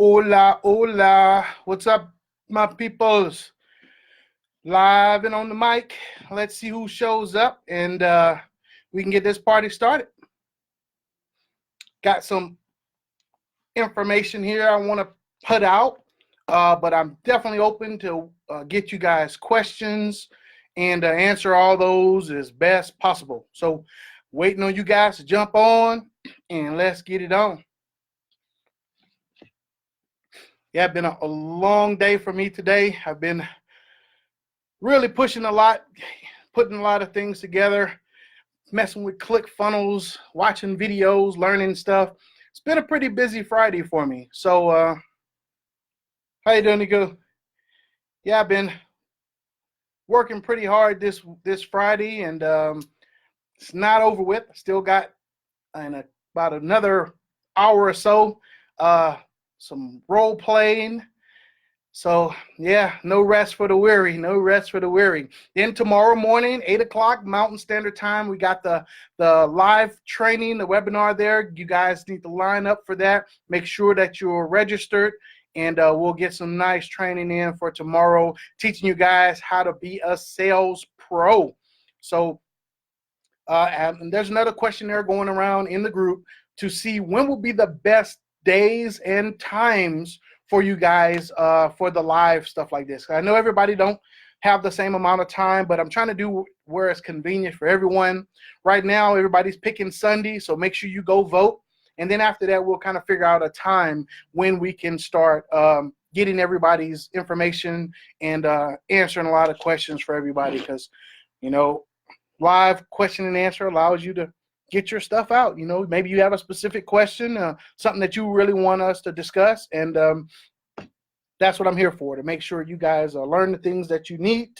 Hola, hola. What's up, my peoples? Live and on the mic. Let's see who shows up and we can get this party started. Got some information here I want to put out, but I'm definitely open to get you guys questions and answer all those as best possible. So, waiting on you guys to jump on and let's get it on. Yeah, it's been a long day for me today. I've been really pushing a lot, putting a lot of things together, messing with ClickFunnels, watching videos, learning stuff. It's been a pretty busy Friday for me. So, how you doing, Nico? Yeah, I've been working pretty hard this Friday, and it's not over with. I still got about another hour or so, some role playing. So yeah, no rest for the weary, no rest for the weary. Then tomorrow morning, 8 o'clock Mountain Standard Time, we got the live training, the webinar there. You guys need to line up for that. Make sure that you're registered, and we'll get some nice training in for tomorrow, teaching you guys how to be a sales pro. So and there's another question there going around in the group to see when will be the best days and times for you guys for the live stuff like this. I know everybody don't have the same amount of time, but I'm trying to do where it's convenient for everyone. Right now, everybody's picking Sunday, so make sure you go vote. And then after that, we'll kind of figure out a time when we can start getting everybody's information and answering a lot of questions for everybody, because, you know, live question and answer allows you to get your stuff out. You know, maybe you have a specific question, something that you really want us to discuss, and that's what I'm here for, to make sure you guys learn the things that you need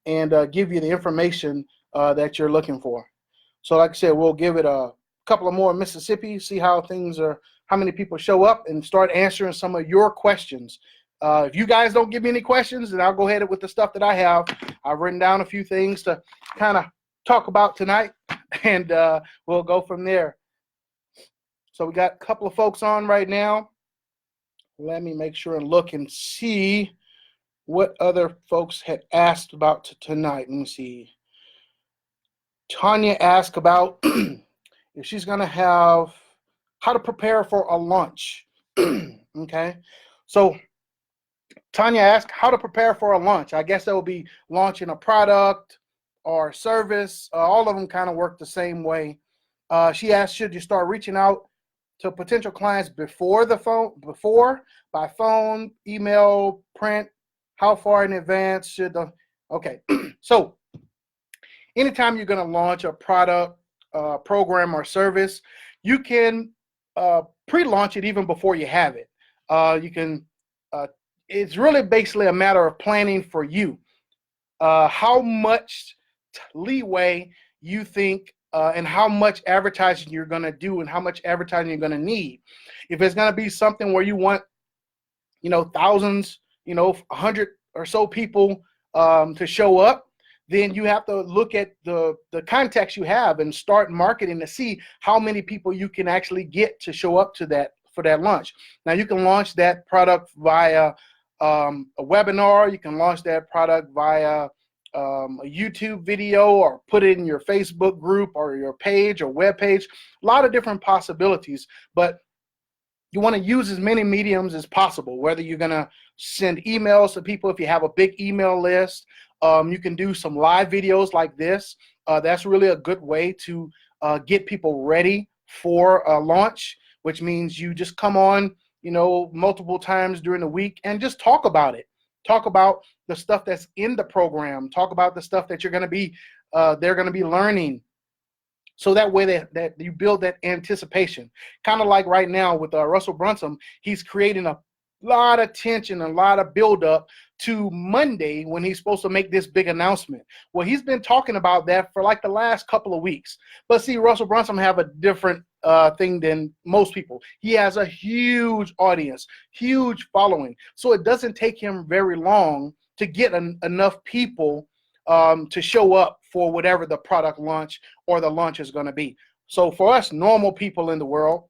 and give you the information that you're looking for. So like I said, we'll give it a couple of more Mississippi, see how things are, how many people show up, and start answering some of your questions. If you guys don't give me any questions, then I'll go ahead with the stuff that I have. I've written down a few things to kind of talk about tonight, and we'll go from there. So we got a couple of folks on right now. Let me make sure and look and see what other folks had asked about tonight. Let me see. Tanya asked about if she's going to have how to prepare for a launch. Okay. So Tanya asked how to prepare for a launch. I guess that would be launching a product or service. All of them kind of work the same way. She asked, should you start reaching out to potential clients before by phone, email, print? How far in advance should the, okay. So anytime you're going to launch a product, program, or service, you can pre-launch it even before you have it. You can, it's really basically a matter of planning for you. How much leeway you think and how much advertising you're going to do and how much advertising you're going to need. If it's going to be something where you want, thousands, 100 or so people to show up, then you have to look at the contacts you have and start marketing to see how many people you can actually get to show up to that for that launch. Now you can launch that product via a webinar. You can launch that product via a YouTube video, or put it in your Facebook group or your page or web page. A lot of different possibilities, but you want to use as many mediums as possible, whether you're going to send emails to people. If you have a big email list, you can do some live videos like this. That's really a good way to get people ready for a launch, which means you just come on, multiple times during the week and just talk about it. Talk about the stuff that's in the program. Talk about the stuff that you're going to be, they're going to be learning. So that way that you build that anticipation. Kind of like right now with Russell Brunson, he's creating a lot of tension, a lot of buildup to Monday when he's supposed to make this big announcement. Well, he's been talking about that for like the last couple of weeks. But see, Russell Brunson have a different thing than most people. He has a huge audience, huge following. So it doesn't take him very long to get enough people to show up for whatever the product launch or the launch is going to be. So for us normal people in the world,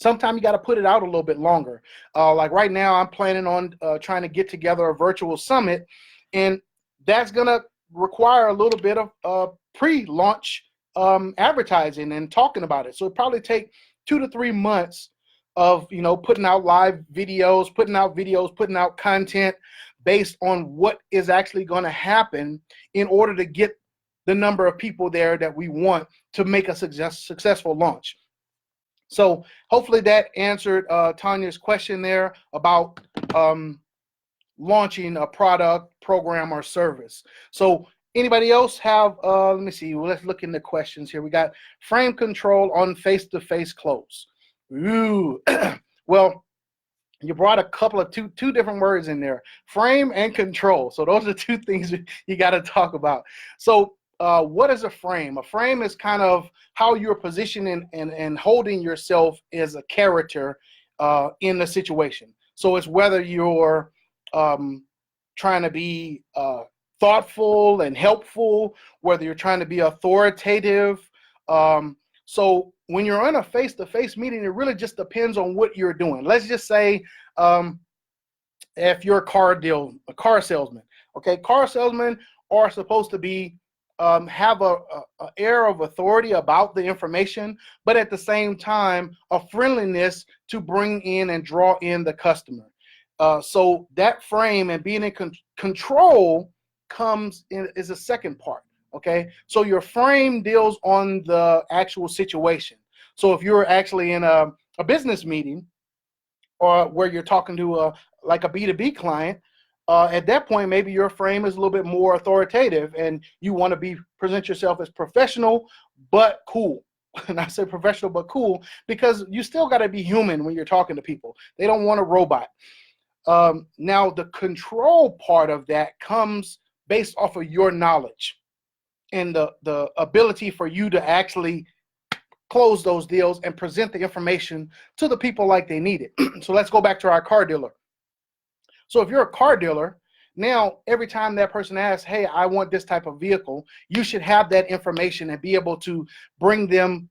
Sometimes you got to put it out a little bit longer. Like right now, I'm planning on trying to get together a virtual summit, and that's going to require a little bit of pre-launch advertising and talking about it. So it probably take 2 to 3 months of, you know, putting out live videos, putting out content based on what is actually going to happen in order to get the number of people there that we want to make a successful launch. So hopefully that answered Tanya's question there about launching a product, program, or service. So anybody else have, let me see, let's look in the questions here. We got frame control on face-to-face close. Ooh, well, you brought a couple of two different words in there, frame and control. So those are two things you got to talk about. So what is a frame? A frame is kind of how you're positioning and holding yourself as a character in the situation. So it's whether you're trying to be thoughtful and helpful, whether you're trying to be authoritative. So when you're in a face-to-face meeting, it really just depends on what you're doing. Let's just say if you're a car salesman, okay, car salesmen are supposed to be have a air of authority about the information, but at the same time, a friendliness to bring in and draw in the customer. So that frame and being in control is a second part. Okay, so your frame deals on the actual situation. So if you're actually in a business meeting or where you're talking to like a B2B client, at that point, maybe your frame is a little bit more authoritative and you want to present yourself as professional, but cool. And I say professional, but cool, because you still got to be human when you're talking to people. They don't want a robot. Now, the control part of that comes based off of your knowledge and the ability for you to actually close those deals and present the information to the people like they need it. So let's go back to our car dealer. So if you're a car dealer, now every time that person asks, hey, I want this type of vehicle, you should have that information and be able to bring them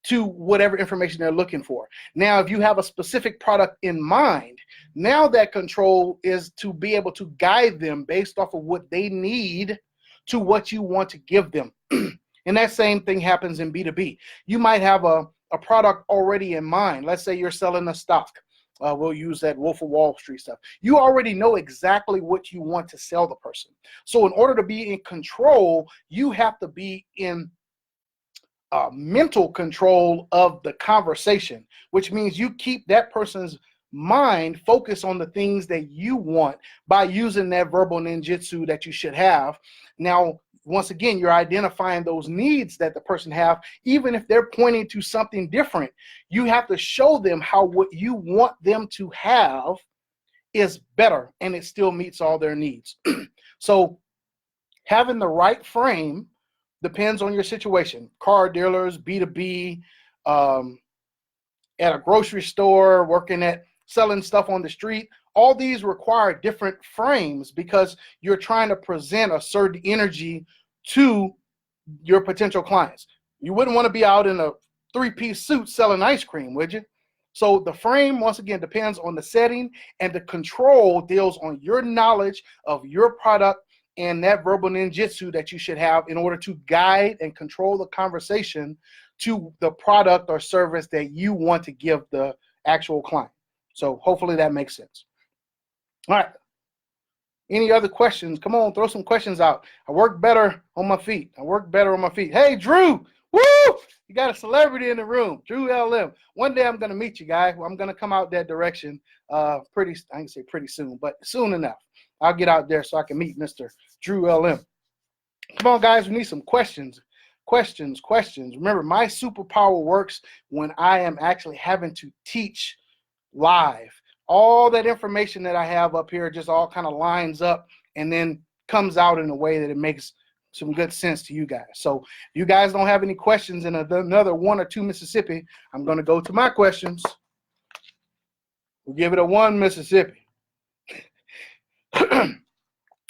to whatever information they're looking for. Now, if you have a specific product in mind, now that control is to be able to guide them based off of what they need to what you want to give them. And that same thing happens in B2B. You might have a product already in mind. Let's say you're selling a stock. We'll use that Wolf of Wall Street stuff. You already know exactly what you want to sell the person. So in order to be in control, you have to be in mental control of the conversation, which means you keep that person's mind focused on the things that you want by using that verbal ninjutsu that you should have. Now, once again, you're identifying those needs that the person have, even if they're pointing to something different. You have to show them how what you want them to have is better and it still meets all their needs. So having the right frame depends on your situation. Car dealers, B2B, at a grocery store, working at selling stuff on the street, all these require different frames because you're trying to present a certain energy to your potential clients. You wouldn't want to be out in a 3-piece suit selling ice cream, would you? So the frame, once again, depends on the setting, and the control deals on your knowledge of your product and that verbal ninjutsu that you should have in order to guide and control the conversation to the product or service that you want to give the actual client. So hopefully that makes sense. All right. Any other questions? Come on, throw some questions out. I work better on my feet. Hey, Drew. Woo! You got a celebrity in the room. Drew LM. One day I'm going to meet you, guys. I'm going to come out that direction I can say pretty soon, but soon enough. I'll get out there so I can meet Mr. Drew LM. Come on, guys. We need some questions. Questions. Remember, my superpower works when I am actually having to teach live. All that information that I have up here just all kind of lines up and then comes out in a way that it makes some good sense to you guys. So if you guys don't have any questions in another 1 or 2 Mississippi, I'm going to go to my questions. We'll give it a 1 Mississippi.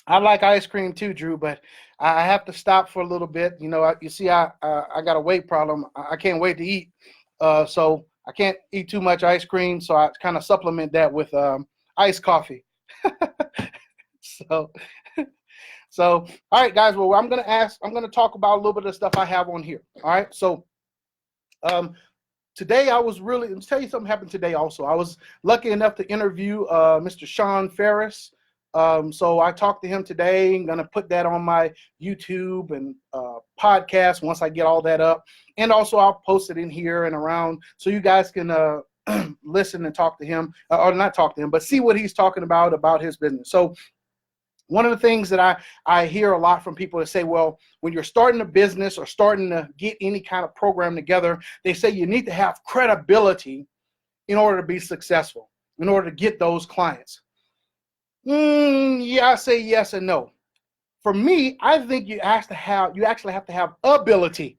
I like ice cream too, Drew, but I have to stop for a little bit. You know, you see, I got a weight problem. I can't wait to eat. So I can't eat too much ice cream, so I kind of supplement that with iced coffee. So, so all right, guys. Well, I'm gonna talk about a little bit of stuff I have on here. All right. So, today let's tell you something happened today also. I was lucky enough to interview Mr. Sean Ferris. So I talked to him today. I'm going to put that on my YouTube and podcast once I get all that up. And also I'll post it in here and around so you guys can listen and talk to him, or not talk to him, but see what he's talking about his business. So one of the things that I hear a lot from people that say, well, when you're starting a business or starting to get any kind of program together, they say you need to have credibility in order to be successful, in order to get those clients. Yeah, I say yes and no. For me, I think you actually have to have ability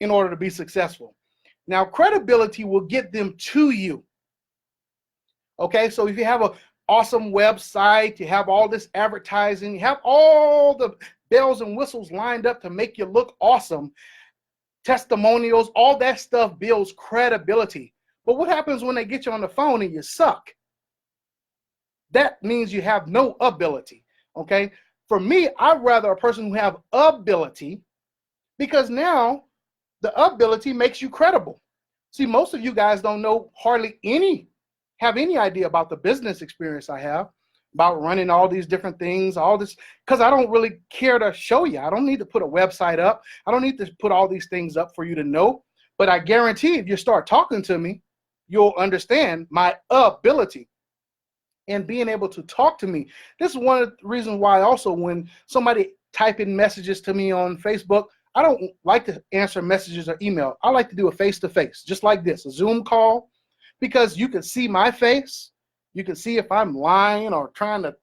in order to be successful. Now, credibility will get them to you. Okay, so if you have an awesome website, you have all this advertising, you have all the bells and whistles lined up to make you look awesome, testimonials, all that stuff builds credibility. But what happens when they get you on the phone and you suck? That means you have no ability, okay? For me, I'd rather a person who have ability, because now the ability makes you credible. See, most of you guys don't know have any idea about the business experience I have, about running all these different things, all this, because I don't really care to show you. I don't need to put a website up. I don't need to put all these things up for you to know. But I guarantee if you start talking to me, you'll understand my ability and being able to talk to me. This is one of the reasons why also when somebody type in messages to me on Facebook, I don't like to answer messages or email. I like to do a face-to-face, just like this, a Zoom call, because you can see my face. You can see if I'm lying or trying to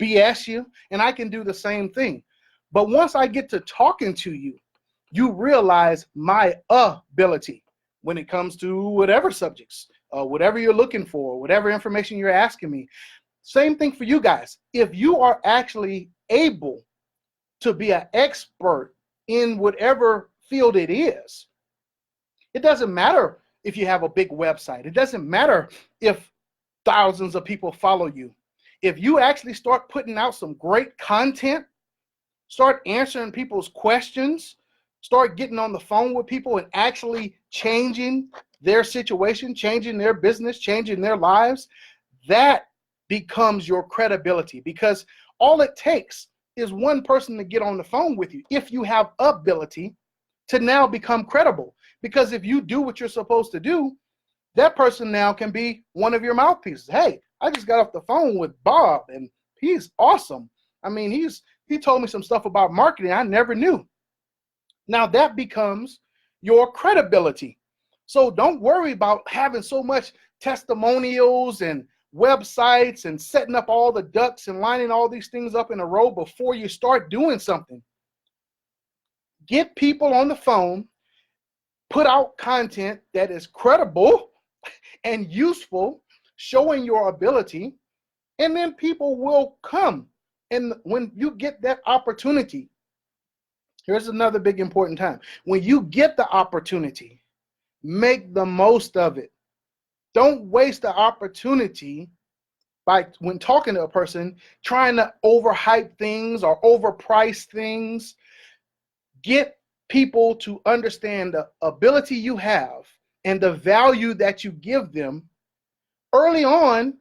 BS you, and I can do the same thing. But once I get to talking to you, you realize my ability when it comes to whatever subjects, whatever you're looking for, whatever information you're asking me. Same thing for you guys. If you are actually able to be an expert in whatever field it is, it doesn't matter if you have a big website. It doesn't matter if thousands of people follow you. If you actually start putting out some great content, start answering people's questions, start getting on the phone with people and actually changing their situation, changing their business, changing their lives, that becomes your credibility, because all it takes is one person to get on the phone with you if you have ability to now become credible. Because if you do what you're supposed to do, that person now can be one of your mouthpieces. Hey, I just got off the phone with Bob and he's awesome. I mean, he told me some stuff about marketing I never knew. Now that becomes your credibility. So don't worry about having so much testimonials and websites and setting up all the ducks and lining all these things up in a row before you start doing something. Get people on the phone, put out content that is credible and useful, showing your ability, and then people will come. And when you get that opportunity, here's another big important time. When you get the opportunity, make the most of it. Don't waste the opportunity when talking to a person, trying to overhype things or overprice things. Get people to understand the ability you have and the value that you give them early on.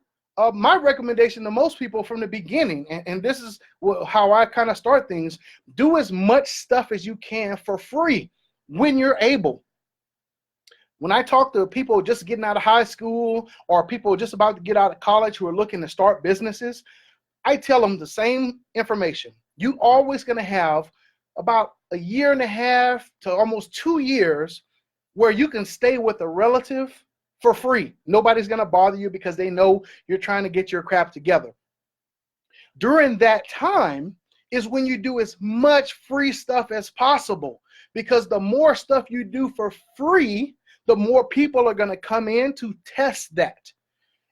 My recommendation to most people from the beginning, and this is how I kind of start things, do as much stuff as you can for free when you're able. When I talk to people just getting out of high school or people just about to get out of college who are looking to start businesses, I tell them the same information. You always going to have about a year and a half to almost 2 years where you can stay with a relative for free. Nobody's going to bother you because they know you're trying to get your crap together. During that time is when you do as much free stuff as possible, because the more stuff you do for free, the more people are going to come in to test that.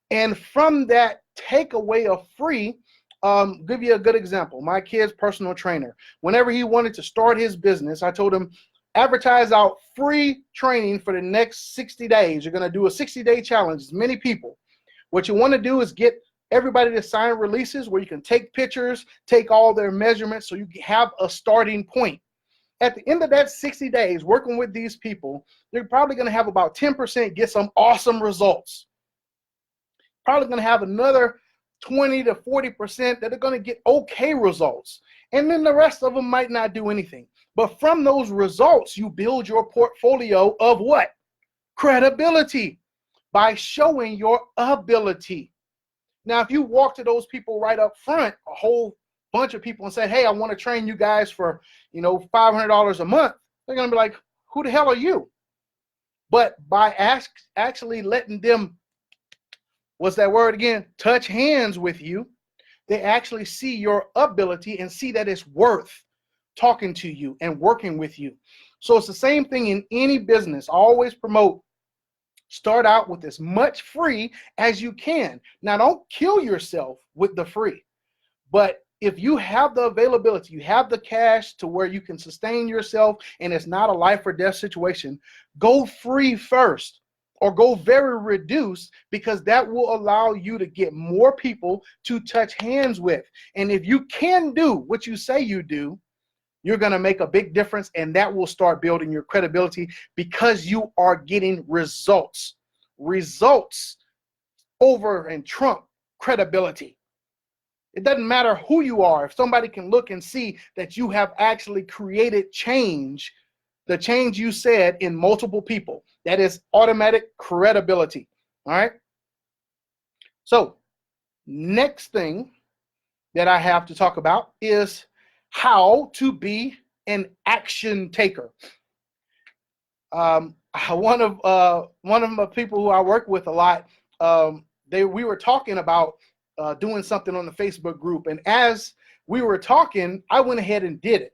And from that takeaway of free, give you a good example. My kid's personal trainer, whenever he wanted to start his business, I told him, advertise out free training for the next 60 days. You're going to do a 60-day challenge, as many people. What you want to do is get everybody to sign releases where you can take pictures, take all their measurements, so you have a starting point. At the end of that 60 days, working with these people, you're probably going to have about 10% get some awesome results. Probably going to have another 20 to 40% that are going to get okay results. And then the rest of them might not do anything. But from those results, you build your portfolio of what? Credibility, by showing your ability. Now, if you walk to those people right up front, a whole bunch of people, and say, hey, I want to train you guys for, $500 a month, they're going to be like, who the hell are you? But by actually letting them, what's that word again? Touch hands with you, they actually see your ability and see that it's worth talking to you and working with you. So it's the same thing in any business. I always promote, start out with as much free as you can. Now, don't kill yourself with the free, but if you have the availability, you have the cash to where you can sustain yourself and it's not a life or death situation, go free first or go very reduced, because that will allow you to get more people to touch hands with. And if you can do what you say you do, you're going to make a big difference, and that will start building your credibility because you are getting results. Results over and trump credibility. It doesn't matter who you are. If somebody can look and see that you have actually created change, the change you said in multiple people, that is automatic credibility. All right. So next thing that I have to talk about is how to be an action taker. One of the people who I work with a lot, we were talking about doing something on the Facebook group, and as we were talking, I went ahead and did it.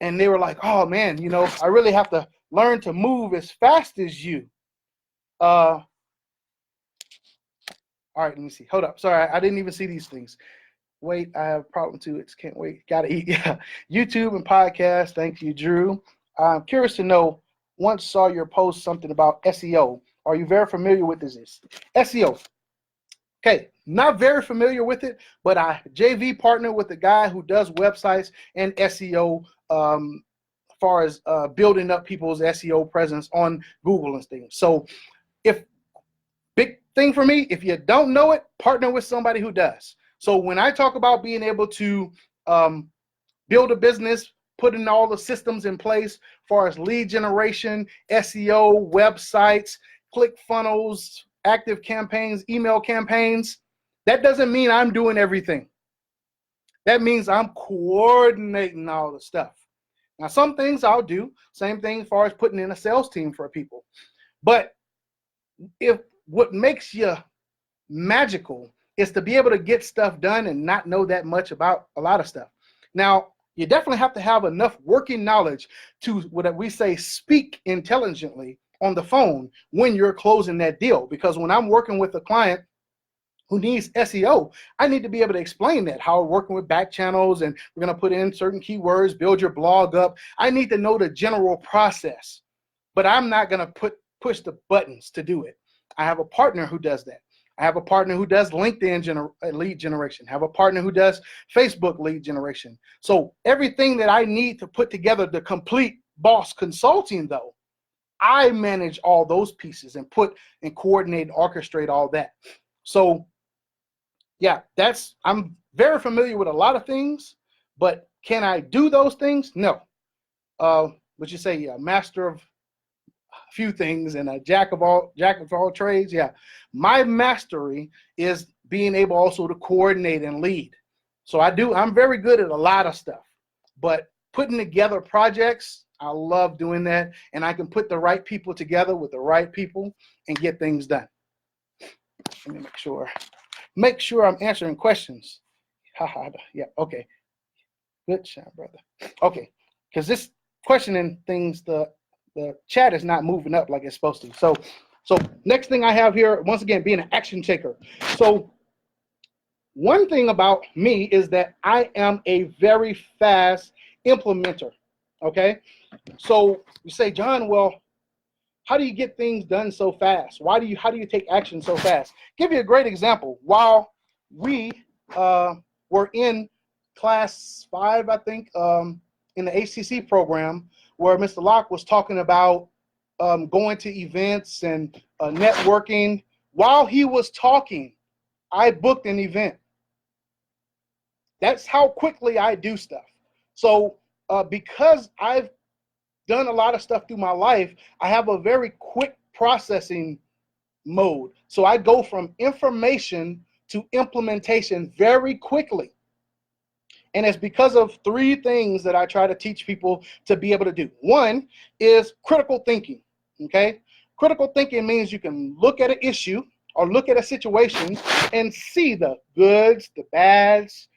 And they were like, "Oh man, I really have to learn to move as fast as you." All right, let me see. Hold up. Sorry, I didn't even see these things. Wait, I have a problem too. It's can't wait. Gotta eat. Yeah. YouTube and podcast. Thank you, Drew. I'm curious to know, once saw your post something about SEO. Are you very familiar with this? SEO. Okay, not very familiar with it, but I JV partner with a guy who does websites and SEO, as far as building up people's SEO presence on Google and things. So big thing for me, if you don't know it, partner with somebody who does. So when I talk about being able to build a business, putting all the systems in place as far as lead generation, SEO, websites, ClickFunnels, active campaigns, email campaigns, that doesn't mean I'm doing everything. That means I'm coordinating all the stuff. Now, some things I'll do, same thing as far as putting in a sales team for people. But if what makes you magical is to be able to get stuff done and not know that much about a lot of stuff. Now, you definitely have to have enough working knowledge to, what we say, speak intelligently on the phone when you're closing that deal. Because when I'm working with a client who needs SEO, I need to be able to explain that, how we're working with back channels, and we're going to put in certain keywords, build your blog up. I need to know the general process, but I'm not going to push the buttons to do it. I have a partner who does that. I have a partner who does LinkedIn lead generation. I have a partner who does Facebook lead generation. So everything that I need to put together the complete boss consulting, though, I manage all those pieces and coordinate and orchestrate all that. So yeah, I'm very familiar with a lot of things, but can I do those things? No. Would you say a master of a few things and a jack of all trades? Yeah. My mastery is being able also to coordinate and lead. So I'm very good at a lot of stuff, but putting together projects, I love doing that, and I can put the right people together with the right people and get things done. Let me make sure I'm answering questions. Yeah, okay. Good job, brother. Okay, because this questioning things, the chat is not moving up like it's supposed to. So next thing I have here, once again, being an action taker. So one thing about me is that I am a very fast implementer. Okay, so you say, John, well, how do you get things done so fast? How do you take action so fast? Give you a great example. While we were in class 5, I think, in the HCC program, where Mr. Locke was talking about going to events and networking, while he was talking, I booked an event. That's how quickly I do stuff. So because I've done a lot of stuff through my life, I have a very quick processing mode. So I go from information to implementation very quickly. And it's because of 3 things that I try to teach people to be able to do. One is critical thinking. Okay? Critical thinking means you can look at an issue or look at a situation and see the goods, the bads,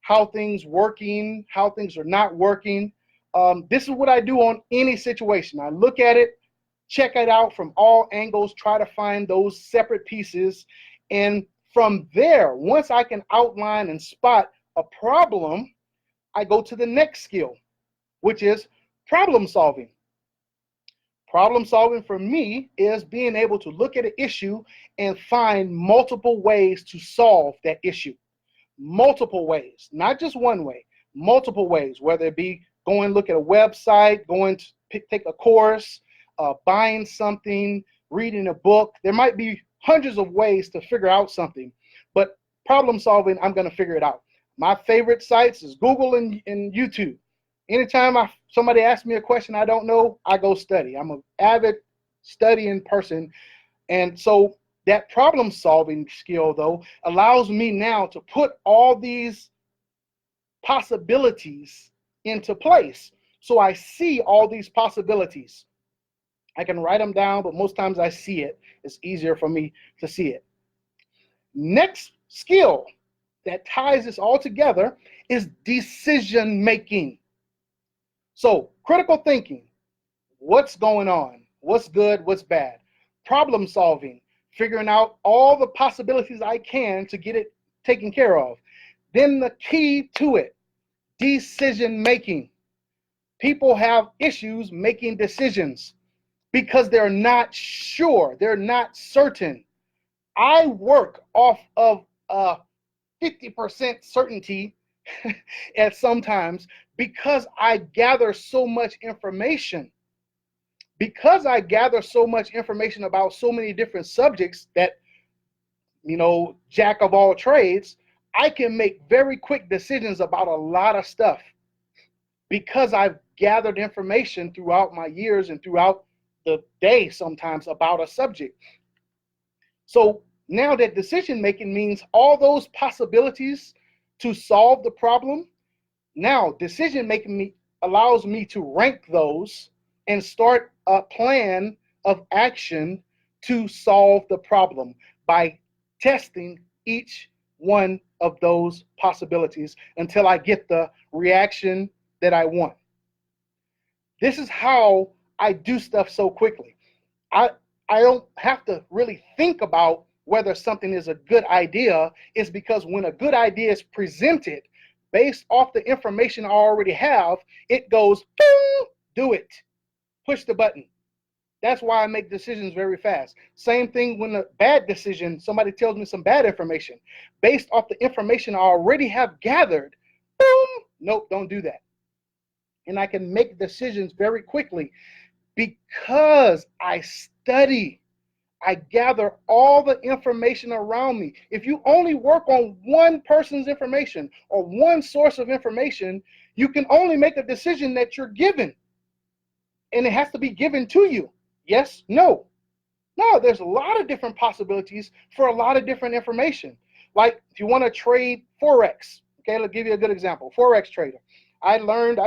how things working, how things are not working. This is what I do on any situation. I look at it, check it out from all angles, try to find those separate pieces. And from there, once I can outline and spot a problem, I go to the next skill, which is problem solving. Problem solving for me is being able to look at an issue and find multiple ways to solve that issue. Multiple ways, not just one way, multiple ways, whether it be going look at a website, going to take a course, buying something, reading a book. There might be hundreds of ways to figure out something, but problem solving, I'm going to figure it out. My favorite sites is Google and YouTube. Anytime somebody asks me a question I don't know, I go study. I'm an avid studying person. And so that problem solving skill, though, allows me now to put all these possibilities into place. So I see all these possibilities. I can write them down, but most times I see it. It's easier for me to see it. Next skill that ties this all together is decision making. So critical thinking, what's going on? What's good? What's bad? Problem solving, figuring out all the possibilities I can to get it taken care of. Then the key to it, decision making. People have issues making decisions because they're not sure, they're not certain. I work off of 50% certainty at sometimes because I gather so much information. Because I gather so much information about so many different subjects that, jack of all trades, I can make very quick decisions about a lot of stuff because I've gathered information throughout my years and throughout the day sometimes about a subject. So now that decision making means all those possibilities to solve the problem. Now decision making allows me to rank those and start a plan of action to solve the problem by testing each one of those possibilities until I get the reaction that I want. This is how I do stuff so quickly. I don't have to really think about whether something is a good idea. It's because when a good idea is presented based off the information I already have, it goes, do it, push the button. That's why I make decisions very fast. Same thing when a bad decision, somebody tells me some bad information. Based off the information I already have gathered, boom, nope, don't do that. And I can make decisions very quickly because I study. I gather all the information around me. If you only work on one person's information or one source of information, you can only make a decision that you're given. And it has to be given to you. Yes, no. No, there's a lot of different possibilities for a lot of different information. Like if you want to trade Forex, okay, let's give you a good example. Forex trader. I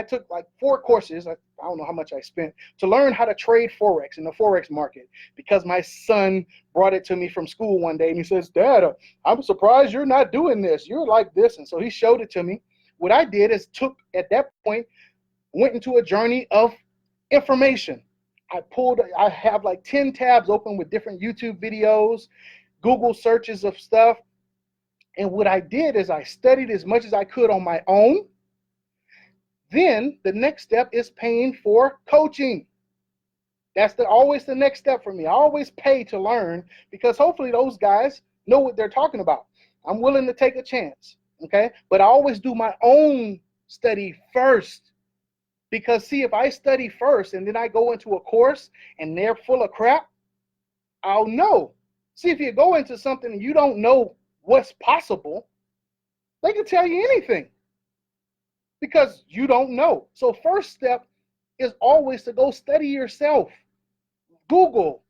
took like 4 courses, I don't know how much I spent, to learn how to trade Forex in the Forex market because my son brought it to me from school one day and he says, Dad, I'm surprised you're not doing this. You're like this. And so he showed it to me. What I did is at that point, went into a journey of information. I have like 10 tabs open with different YouTube videos, Google searches of stuff. And what I did is I studied as much as I could on my own. then the next step is paying for coaching. That's always the next step for me. I always pay to learn because hopefully those guys know what they're talking about. I'm willing to take a chance, okay? But I always do my own study first because, see, if I study first and then I go into a course and they're full of crap, I'll know. See, if you go into something and you don't know what's possible, they can tell you anything because you don't know. So first step is always to go study yourself. Google,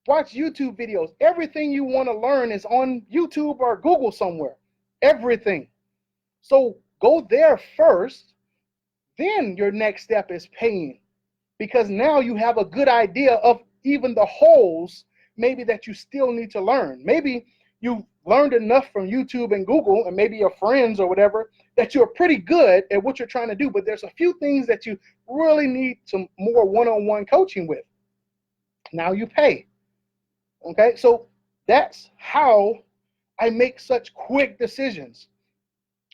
watch YouTube videos. Everything you want to learn is on YouTube or Google somewhere. Everything. So go there first. Then your next step is paying, because now you have a good idea of even the holes maybe that you still need to learn. Maybe you learned enough from YouTube and Google and maybe your friends or whatever that you're pretty good at what you're trying to do, but there's a few things that you really need some more one-on-one coaching with. Now you pay. Okay, so that's how I make such quick decisions.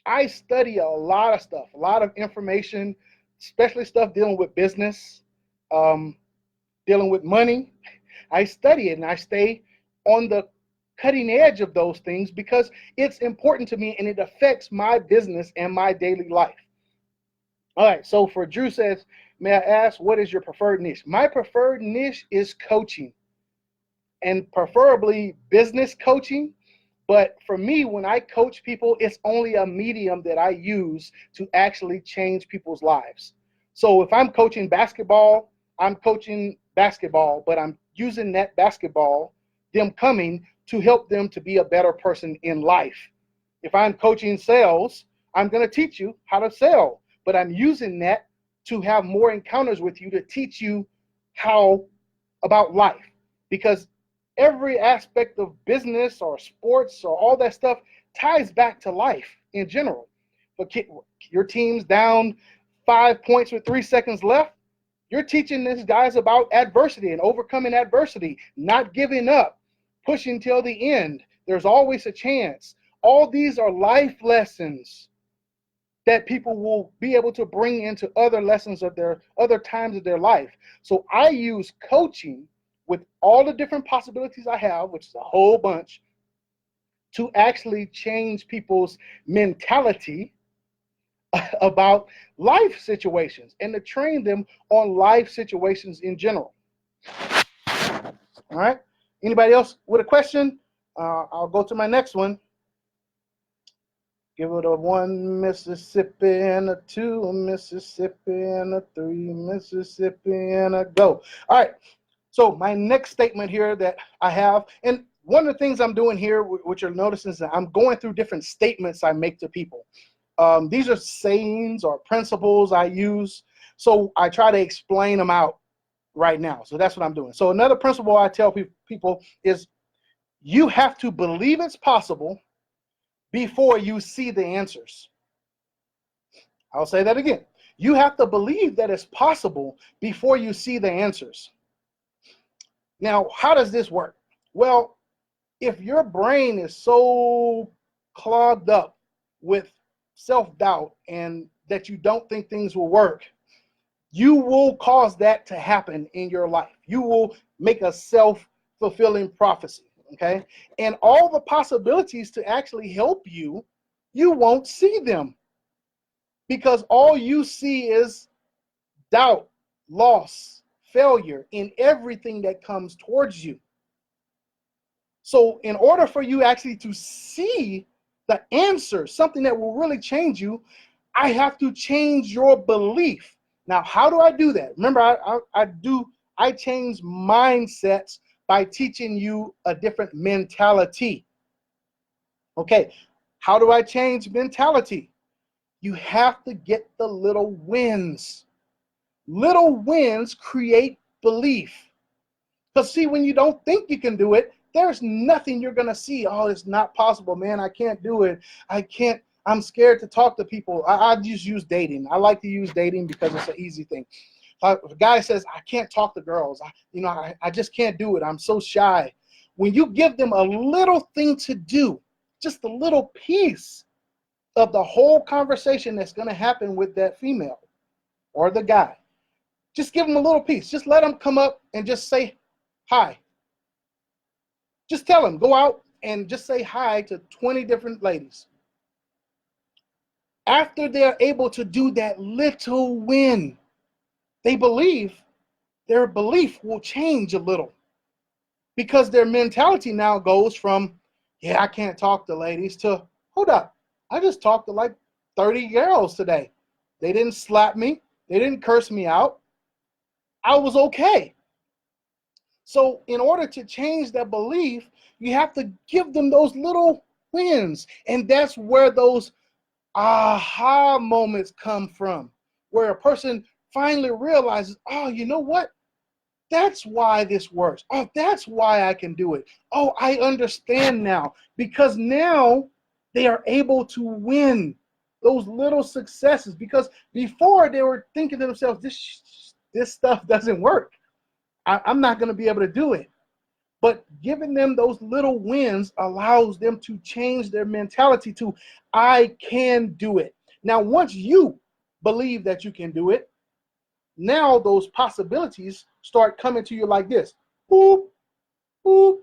I study a lot of stuff, a lot of information, especially stuff dealing with business, dealing with money. I study it and I stay on the cutting edge of those things because it's important to me and it affects my business and my daily life. All right, so for Drew says, may I ask, what is your preferred niche? My preferred niche is coaching, and preferably business coaching. But for me, when I coach people, it's only a medium that I use to actually change people's lives. So if I'm coaching basketball, I'm coaching basketball, but I'm using that basketball, them coming, to help them to be a better person in life. If I'm coaching sales, I'm going to teach you how to sell, but I'm using that to have more encounters with you to teach you how about life, because every aspect of business or sports or all that stuff ties back to life in general. But your team's down 5 points with 3 seconds left. You're teaching these guys about adversity and overcoming adversity, not giving up, pushing till the end. There's always a chance. All these are life lessons that people will be able to bring into other lessons of their other times of their life. So I use coaching with all the different possibilities I have, which is a whole bunch, to actually change people's mentality about life situations and to train them on life situations in general. All right. Anybody else with a question? I'll go to my next one. Give it a 1 Mississippi and a 2 Mississippi and a 3 Mississippi and a go. All right. So my next statement here that I have, and one of the things I'm doing here, which you'll notice, is that I'm going through different statements I make to people. These are sayings or principles I use, so I try to explain them out right now. So that's what I'm doing. So another principle I tell people is you have to believe it's possible before you see the answers. I'll say that again. You have to believe that it's possible before you see the answers. Now, how does this work? Well, if your brain is so clogged up with self-doubt and that you don't think things will work, you will cause that to happen in your life. You will make a self-fulfilling prophecy, okay? And all the possibilities to actually help you, you won't see them because all you see is doubt, loss, failure in everything that comes towards you. So in order for you actually to see the answer, something that will really change you, I have to change your belief. Now, how do I do that? Remember, I change mindsets by teaching you a different mentality. Okay, how do I change mentality? You have to get the little wins. Little wins create belief. Because see, when you don't think you can do it, there's nothing you're going to see. Oh, it's not possible, man. I can't do it. I'm scared to talk to people. I just use dating. I like to use dating because it's an easy thing. If a guy says, I can't talk to girls, I just can't do it. I'm so shy. When you give them a little thing to do, just a little piece of the whole conversation that's going to happen with that female, or the guy, just give them a little piece. Just let them come up and just say hi. Just tell them, go out and just say hi to 20 different ladies. After they're able to do that little win, they believe their belief will change a little, because their mentality now goes from, yeah, I can't talk to ladies, to, hold up, I just talked to like 30 girls today. They didn't slap me. They didn't curse me out. I was okay. So in order to change that belief, you have to give them those little wins. And that's where those aha moments come from, where a person finally realizes, oh, you know what? That's why this works. Oh, that's why I can do it. Oh, I understand now. Because now they are able to win those little successes. Because before they were thinking to themselves, this stuff doesn't work. I'm not going to be able to do it. But giving them those little wins allows them to change their mentality to, I can do it. Now, once you believe that you can do it, now those possibilities start coming to you like this. Boop, boop,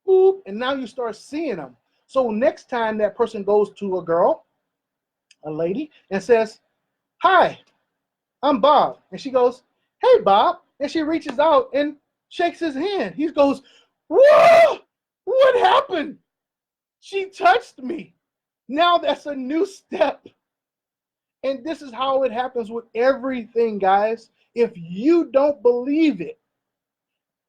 boop. And now you start seeing them. So next time that person goes to a girl, a lady, and says, hi, I'm Bob. And she goes, hey, Bob. And she reaches out and shakes his hand. He goes, whoa, what happened? She touched me. Now that's a new step. And this is how it happens with everything, guys. If you don't believe it,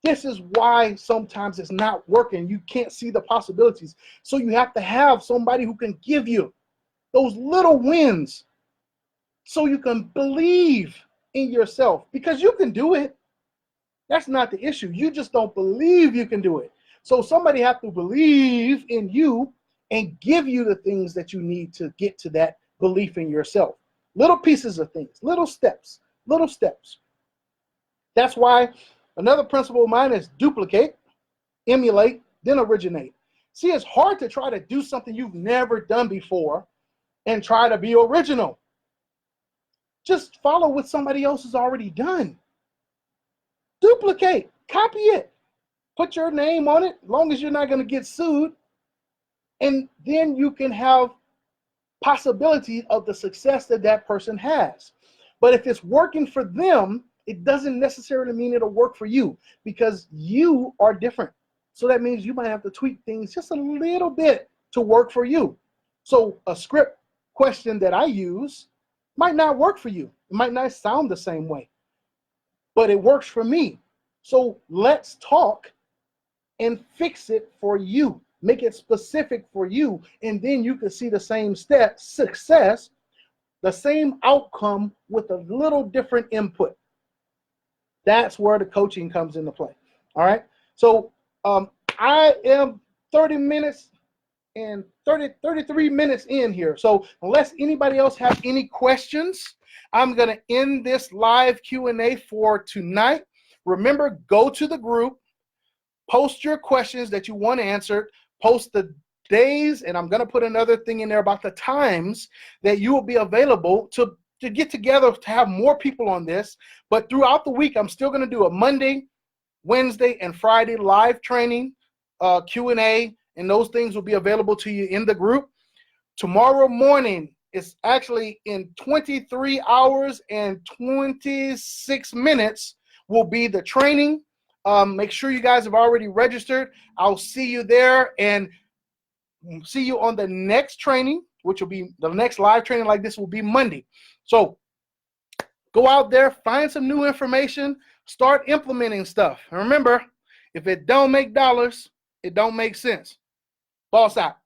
this is why sometimes it's not working. You can't see the possibilities. So you have to have somebody who can give you those little wins so you can believe in yourself, because you can do it. That's not the issue. You just don't believe you can do it. So somebody has to believe in you and give you the things that you need to get to that belief in yourself. Little pieces of things, little steps, little steps. That's why another principle of mine is duplicate, emulate, then originate. See, it's hard to try to do something you've never done before and try to be original. Just follow what somebody else has already done. Duplicate, copy it, put your name on it, as long as you're not going to get sued, and then you can have possibility of the success that that person has. But if it's working for them, it doesn't necessarily mean it'll work for you, because you are different. So that means you might have to tweak things just a little bit to work for you. So a script question that I use might not work for you. It might not sound the same way, but it works for me. So let's talk and fix it for you. Make it specific for you, and then you can see the same success, the same outcome with a little different input. That's where the coaching comes into play. All right. So I am 33 minutes in here. So unless anybody else have any questions, I'm going to end this live Q&A for tonight. Remember, go to the group, post your questions that you want answered, post the days, and I'm going to put another thing in there about the times that you will be available to get together to have more people on this. But throughout the week, I'm still going to do a Monday, Wednesday, and Friday live training, Q&A, and those things will be available to you in the group. Tomorrow morning, it's actually in 23 hours and 26 minutes will be the training. Make sure you guys have already registered. I'll see you there, and see you on the next training, which will be the next live training like this will be Monday. So go out there, find some new information, start implementing stuff. And remember, if it don't make dollars, it don't make sense. Boss out.